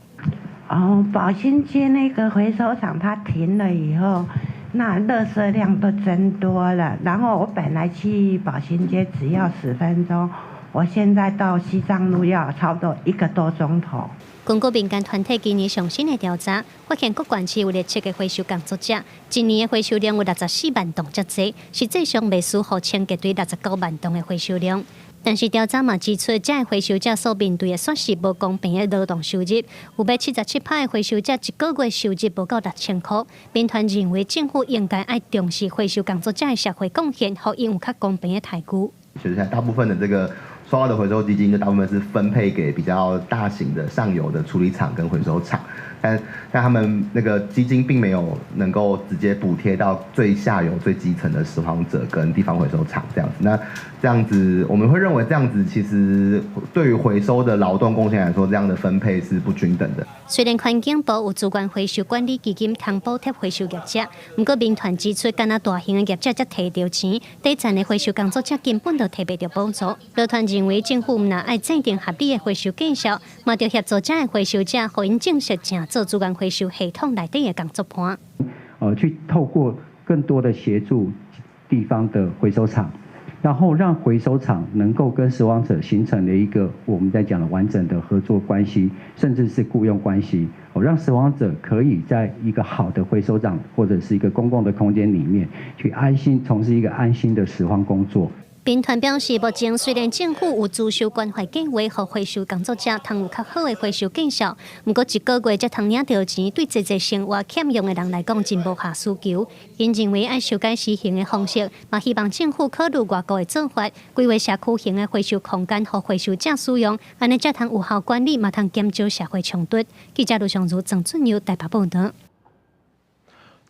保新街那个回收厂它停了以后，那垃圾量都增多了。然后我本来去保新街只要10分钟，我现在到西藏路要差不多1个多钟头。根据民间团体今年上新的调查，发现各县市有列7个回收工作者，今年的回收量有64万吨之多，实际上未输互清洁队69万吨的回收量。但是调查嘛指出，这回收者所面对的算是无公平的劳动收入，有77%的回收者1个月收入无够6000块。民团认为政府应该爱重视回收工作者的社会贡献，互因有较公平的待遇。其实大部分的这个收到的回收基金，就大部分是分配给比较大型的上游的处理厂跟回收厂，但他们那个基金并没有能够直接补贴到最下游、最基层的拾荒者跟地方回收厂这样子。那这样子，我们会认为这样子其实对于回收的劳动贡献来说，这样的分配是不均等的。虽然环境部有资源回收管理基金通补贴回收业者，不过民团指出，敢若大型的业者才摕到钱，底层的回收工作者根本就摕不到补助。劳团认为政府唔若爱制定合理的回收计划，嘛着协助这的回收者，互因正式正做资源回收系统内底的工作盘。去透过更多的协助地方的回收厂，然后让回收厂能够跟拾荒者形成了一个我们在讲的完整的合作关系，甚至是雇佣关系，让拾荒者可以在一个好的回收站或者是一个公共的空间里面去安心从事一个安心的拾荒工作。民团表示，目前虽然政府有资收关怀计划，和回收工作者通有较好的回收绩效，不过1个月才通领到钱，对侪生活欠用的人来讲，真无下需求。因认为爱修改施行的方式，嘛希望政府考虑外国的做法，规划社区型的回收空间，和回收者使用，安尼才通有效管理，嘛通减少社会冲突。记者卢尚如、郑俊佑台北报道。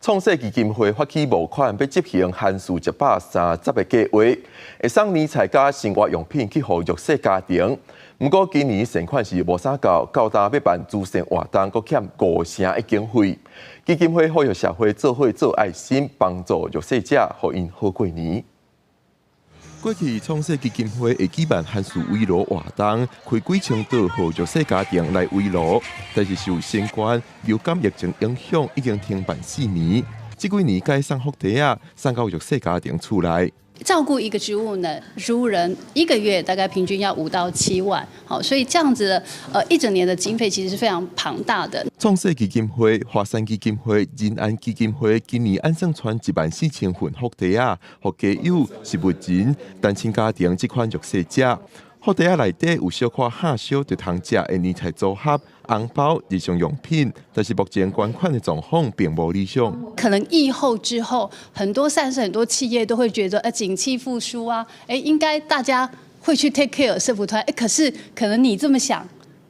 创世基金会发起募款，要执行限数130个计划，会送年菜加生活用品去予弱势家庭。不过今年善款是无啥够，到达要办慈善活动，阁欠5成的经费。基金会呼吁社会做伙做爱心，帮助弱势者，互因好过年。过去创世基金会会举办限数围炉活动，开几千桌，予弱势家庭来围炉。但是受新冠流感疫情影响，已经停办4年。这几年改送福袋啊，送到弱势家庭厝内。照顾一个植物呢，植物人1个月大概平均要5到7万，好，所以这样子的一整年的经费其实是非常庞大的。创世基金会、华山基金会、仁安基金会今年按算传14000份福袋啊，给家友、食物钱、单亲家庭这款弱势者。福袋啊内底有小可下小就通食的年菜组合、红包、日常用品，但是目前捐款的状况并无理想。可能疫后之后，很多企业都会觉得，景气复苏啊，应该大家会去 take care 社福团，可是可能你这么想，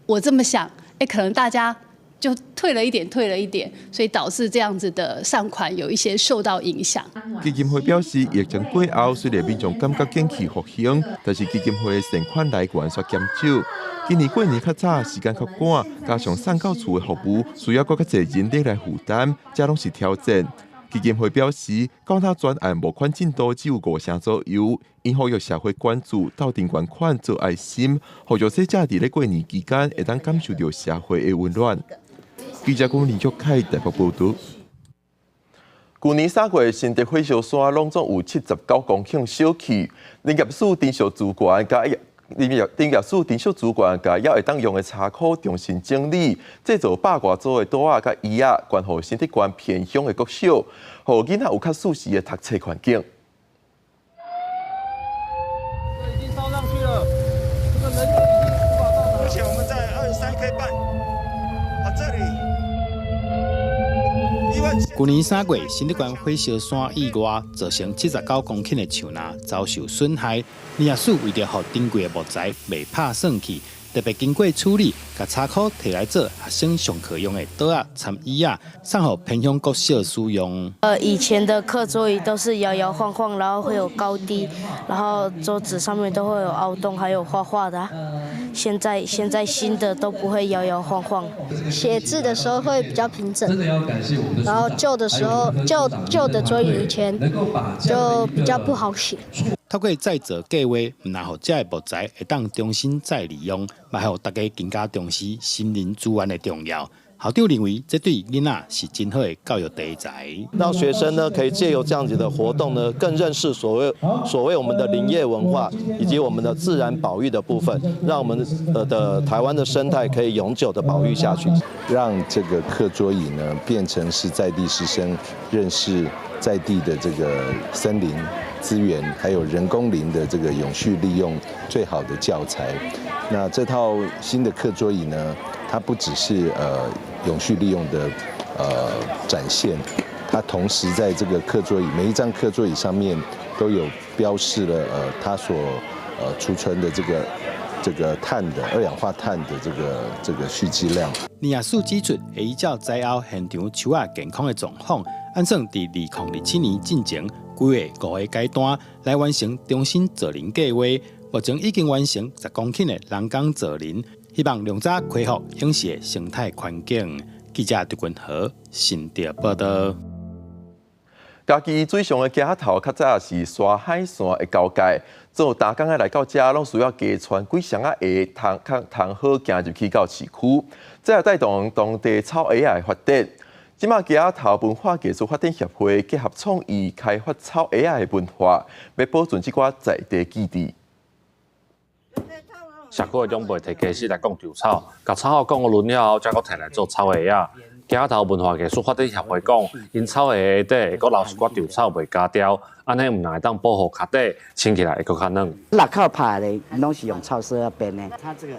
我这么想，可能大家就退了一点，所以导致这样子的善款有一些受到影响。基金会表示，疫情过后，虽然民众感觉景气复兴，但是基金会的善款来源却减少。今年过年较早，时间较赶，加上送到厝的服务需要更较侪人力来负担，这拢是挑战。基金会表示，到他专案募款进度只有5成左右，因呼吁社会关注，斗阵捐款做爱心，互弱势者伫咧过年期间会当感受到社会的温暖。记者讲李卓凯台北报道。去年3月，新竹火烧山拢总有79公顷小气，林业署电属主管甲要会当用的茶库重新整理，制造100多组的桌仔甲椅仔，关乎身体关偏乡的国小，互囡仔有较舒适的读册环境。已经烧上去了，这个人已经无法到达。目前我们在23K 半，这里。去年3月，新竹县火烧山以外，造成79公顷的树林遭受损害。林业署为着让珍贵的木材袂拍算去，特别经过处理，把茶库摕来做学生上课用的桌仔、餐椅仔，送予偏乡国小使用。以前的课桌椅都是摇摇晃晃，然后会有高低，然后桌子上面都会有凹洞，还有画画的。现在新的都不会摇摇晃晃，写字的时候会比较平整，然后旧的时候旧的桌椅以前就比较不好写。透过再造计划，唔但让这木材会当重新再利用，也让大家更加重视森林资源的重要。校长认为，这对囡仔是真好的教育题材，让学生呢可以借由这样子的活动呢，更认识所谓我们的林业文化以及我们的自然保育的部分，让我们的台湾的生态可以永久的保育下去，让这个课桌椅呢变成是在地师生认识在地的这个森林资源，还有人工林的这个永续利用最好的教材。那这套新的课桌椅呢，它不只是永续利用的展现，它同时在这个课桌椅每一张课桌椅上面都有标示了它所储存的这个碳的2氧化碳的这个蓄积量。林业署指出，会依照灾后现场树仔健康的状况，按算在2007年进前规划5个阶段来完成重新造林计划。目前已经完成10公顷的人工造林，希望量早恢复永续的生态环境。记者杜君和新竹报道。家己水上的镜头较早是沙海线的交界，做打工的来到这，拢需要加穿几双鞋，通好行入去到市区，这也带动当地草鞋的发展。即马镜头文化艺术发展协会结合创意，开发草鞋的文化，要保存这寡在地基地。社区的长辈摕cassette来讲稻草，甲草学讲个论了后，才阁摕来做草鞋啊。镜头文化艺术发展协会讲，因草鞋底会阁留一寡稻草袂加掉，安尼唔但会当保护脚底，穿起来会阁较软。落口拍的拢是用草丝编的，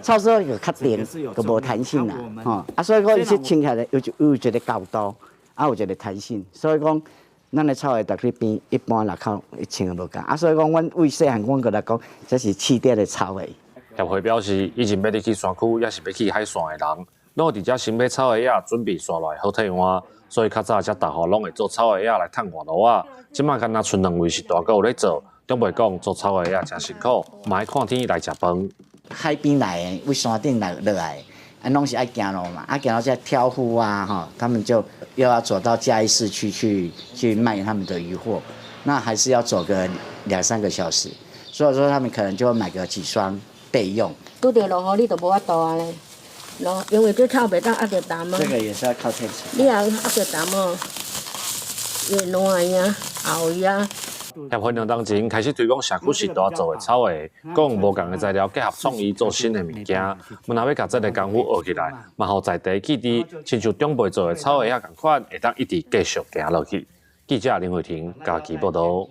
草丝就较硬，就无弹性啦，吼。所以讲伊说穿起来有一个高度，有一个弹性，所以讲。咱的草鞋在去边，一般落口穿无共。所以讲，阮为细汉，阮个来讲，这是市底的草鞋。协会表示，以前要你去山区，也是要去海线的人，拢伫遮先买草鞋啊，准备刷落好替换。所以较早只大户拢会做草鞋仔来趁外路啊。即马敢若剩2位是大哥有咧做，总袂讲做草鞋仔真辛苦，嘛爱看天来食饭。海边来的，为山顶来落来，拢是爱行路嘛，行到这挑夫啊，他们就又要走到嘉义市区去卖他们的渔货，那还是要走个2-3个小时，所以说他们可能就会买个几双备用。拄着落雨，你就无法度啊咧，因为这草袂当压着淡啊。这个也是要靠天气。你也压着淡哦，越烂呀，后呀。协会两当前开始推广社区时代做的草鞋，讲无共的材料结合创意做新的物件。我若要把这个功夫学起来，嘛互在地记忆，亲像长辈做的草鞋仔共款，会当一直继续行落去。记者林慧婷家己报道。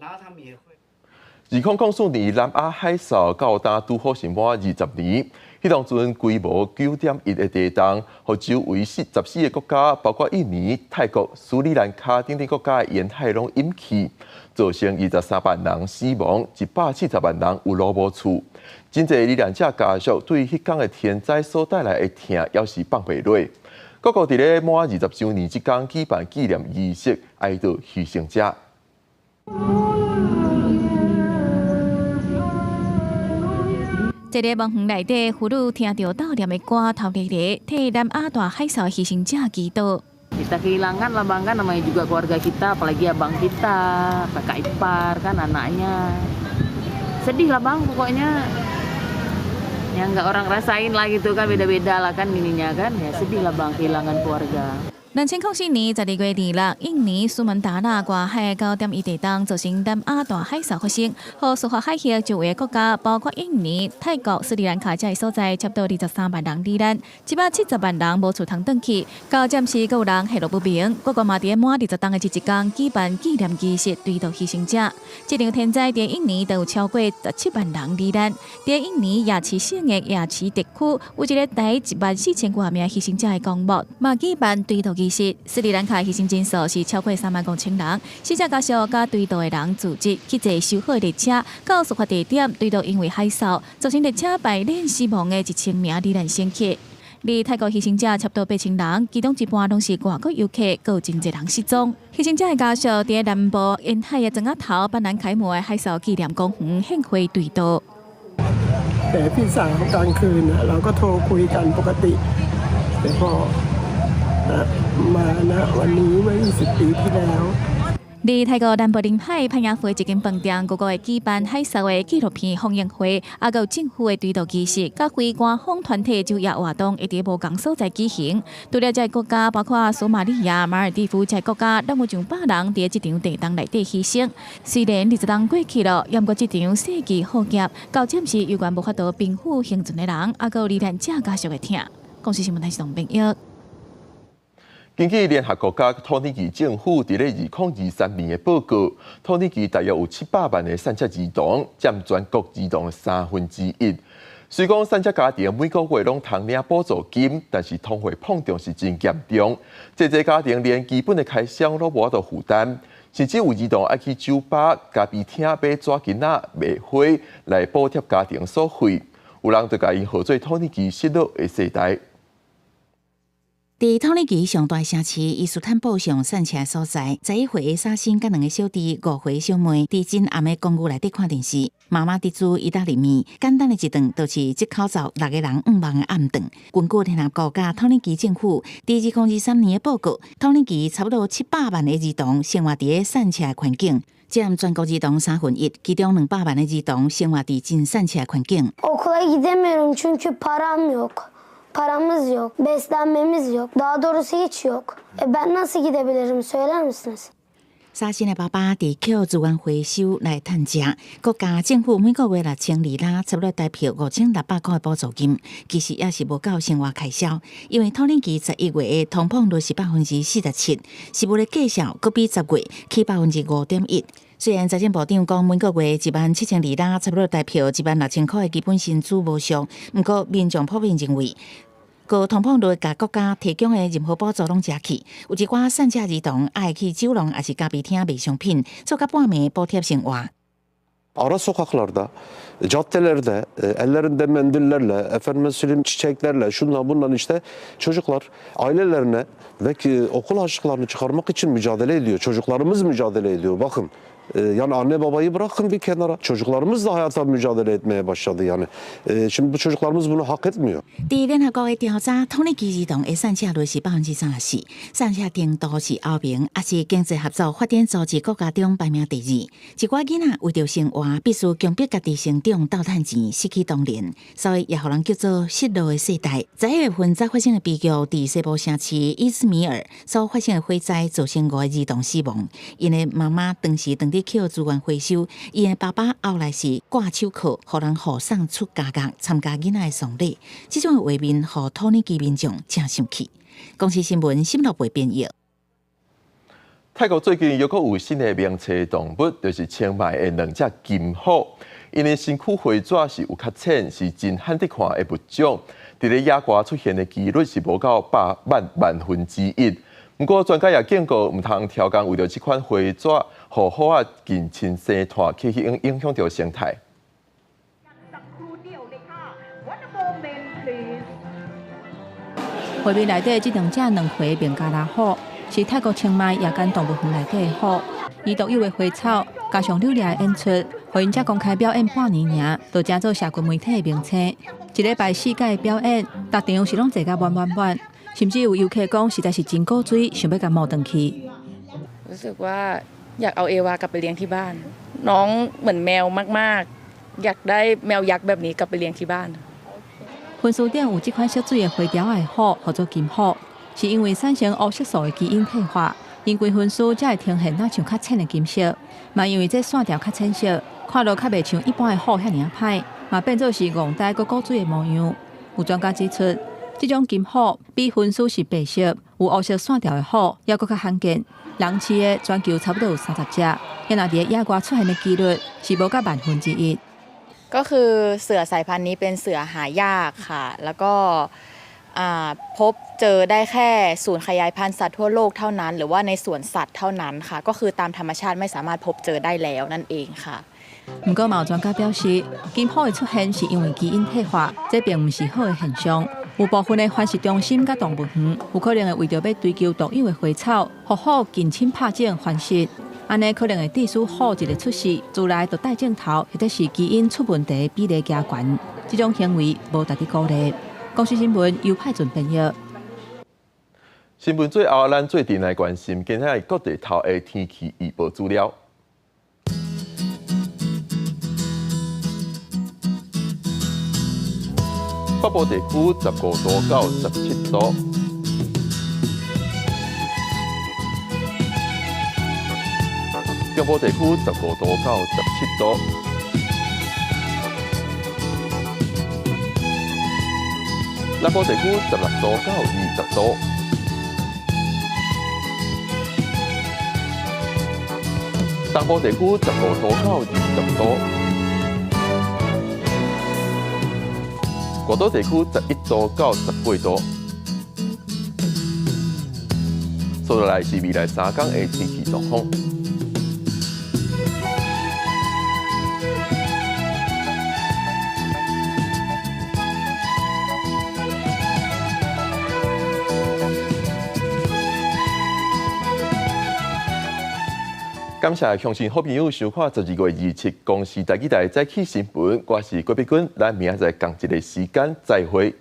2004年南亚海啸到达拄好是满20年，迄当阵规模9.1的地震，互周围14个国家，包括印尼、泰国、斯里兰卡等等国家的沿海拢淹去，造成23万人死亡，170万人有路无厝。真侪罹难者家属对迄天的天灾所带来的痛，也是放袂落。各国伫咧满20周年即天举办纪念仪式，哀悼牺牲者。一个门园内底，妇女听到悼念的歌，头日日替南亚大海啸牺牲者祈祷。Kita kehilangan lah bang kan, namanya juga keluarga kita, apalagi abang kita, kakak ipar kan anaknya. Sedih lah bang pokoknya. Yang nggak orang rasain lah gitu kan, beda-beda lah kan ininya kan, ya sedih lah bang kehilangan keluarga. 2004年12月26日，印尼苏门答腊外海9.1地震造成南亚大海啸发生，和苏荷海峡周围国家，包括印尼、泰国、斯里兰卡这些所在，差不多23万人罹难，170万人无厝通转去。到暂时，还有人下落不明。各国嘛伫满20天的这一天举办纪念仪式，追悼牺牲者。这场天灾在印尼都有超过17万人罹难。在印尼亚齐省的亚齐地区，有一个台14000多名牺牲者的公墓，嘛举办追悼仪式。斯里兰卡牺牲人数是超过3万5千人，死者家属甲追悼的人组织去坐修好的列车，到出发地点追悼因为海啸造成列车排练死亡的1000名罹难乘客。而泰国牺牲者差不多8千人，其中一半拢是外国游客，还有真侪人失踪。牺牲者的家属伫南部沿海的庄仔头板南开幕的海啸纪念公园献花追悼。แต่พี่สาวกลางคืนเราก็โทรคุยกันปกติแต่พอมาณวันนี้เมื่อ20 ปีที่แล้ว 伫泰国南部临海潘雅会一间饭店，各个会举办海啸的纪录片放映会，也有政府的追悼仪式，甲非官方团体就业活动会伫无同所在举行。除了这国家，包括索马利亚、马尔地夫这国家，拢有上100人伫这场地震内底牺牲。虽然20天过去了，不过这场世纪浩劫，到暂时有关无法度平复幸存的人，也有罹难者家属的痛。公司新闻台是董炳玉。根据联合国家土耳其政府伫咧2023年的报告，土耳其大约有700万的散车儿童，占全国儿童的1/3。虽讲散车家庭每个月拢通领补助金，但是通货膨胀是真严重，这家庭连基本的开销都无法度负担，甚至有儿童爱去酒吧、咖啡厅买纸巾仔、卖花来补贴家庭所费，有人就甲因号做土耳其失落的世代。伫土耳其上大城市伊斯坦布上散车所在，11岁的沙欣甲2个小弟5岁小妹伫真暗的公寓内底看电视，妈妈伫煮意大利面，简单的一顿就是一口罩6个人5万的暗顿。根据联合国甲土耳其政府伫2023年的报告，土耳其差不多700万的儿童生活伫散车的环境，占全国儿童1/3，其中200万的儿童生活伫真散车的环境。Okula gidemiyorum çünkü param yok.Paramız yok, beslenmemiz yok, daha doğrusu hiç yok. Ben nasıl gidebilirim söyler misiniz? 沙欣的爸爸伫捡资源回收来趁食，国家政府每个月$6000，差不多代表5600块的补助金，其实也是无够生活开销。因为土耳其11月的通膨率是47%，是为了计算，搁比10月起5.1%。虽然财政部长讲每个月17000，差不多代表16000块的基本薪资无俗，不过民众普遍认为，高通膨率甲国家提供的任何补助拢食去，有一寡散车儿童爱去酒廊，也是咖啡厅卖商品，做甲半暝补贴生活。Ara sokaklarda, caddelerde, ellerinde mendillerle, efendime söyleyeyim çiçeklerle, şunla bundan işte çocuklar ailelerine ve okul harçlıklarını çıkarmak için mücadele ediyor. Çocuklarımız mücadele ediyor. Bakın. Yani anne babayı bırakın bir kenara. Çocuklarımız da hayata mücadele etmeye başladı yani. Şimdi bu çocuklarımız bunu hak etmiyor. 伫聯合國嘅調查，統計機兒童嘅散車率是34%，散車程度是歐盟也是經濟合作發展組織國家中排名第2。一寡囡仔為着生活，必須強迫家己成長鬥趁錢，失去當年，所以也互人叫做失落嘅世代。11月份才發生嘅悲劇，伫西部城市伊斯米爾所發生嘅火災，造成5個兒童死亡。因嘅媽媽當時伫捡資源回收，伊嘅爸爸後來是掛手銬，互人護送出家國參加囡仔嘅喪禮。這種畫面，互土耳其民眾真生氣。公視新聞新樂報編譯。泰國最近又閣有新的名冊動物，就是清邁的2隻金虎。因為身軀灰爪是有較淺，是真罕得看的物種。佇咧野外出現的幾率是無到100,000,000,000%。不過專家也警告，唔通超工為了這款灰爪，互虎仔近親生態，去影響到生態。畫面內底這2隻兩歲的孟加拉虎，是泰國清邁夜間動物園內底的虎。伊獨有的花草加上流麗的演出，互因才公開表演半年爾，就成做社群媒體的名稱。一禮拜4屆的表演，逐場是攏坐甲滿，甚至有遊客講實在是真古錐，想要甲摸轉去。รู้สึกว่าอยากเอาเอวากลับไปเลี้ยงที่บ้านน้องเหมือนแมวมากๆอยากได้แมวยักษ์แบบนี้กลับไปเลี้ยงที่บ้าน分数點有這款色水的花雕的虎，叫做金虎，是因為產生黑色素的基因退化，因為分數才會呈現那像較淺的金色，嘛因為這線條較淺色，看落較袂像一般的虎遐爾歹，嘛變做是戇呆佮古錐的模樣。有專家指出，這種金虎比分數是白色、有黑色線條的虎，還佫較罕見。人飼的全球差不多有30隻，也若佇野外出現的幾率是無到1/1000。ก็คือเสือสายพันธุ์นี้เป็นเสือหายากค่ะแล้วก็พบเจอได้แค่ศูนย์ขยายพันธุ์สัตว์ทั่วโลกเท่านั้นหรือว่าในสวนสัตว์เท่านั้นค่ะก็คือตามธรรมชาติไม่สามารถพบเจอได้แล้วนั่นเองค่ะ不過，有專家表示，金虎的出現是因為基因退化，這並唔是好的現象。有部分的繁殖中心甲動物園有可能會為着要追求獨有的花草，互虎近親拍種繁殖，安尼可能會致使虎一個出世，自來就帶鏡頭，或者是基因出問題比例加懸。這種行為無值得鼓勵。公視新聞由派準編譯。新聞最後，咱最近來關心今日各地頭的天氣預報資料。北部地區15度到17度，中部地區15度到17度，南部地區16度到20度，東部地區15度到20度。廣島地區11度到18度。接落來是未來3天的天氣狀況。感謝鄉親好朋友收看12月27公視台記台早起新聞，我是郭碧君，咱明仔載同一個時間再會。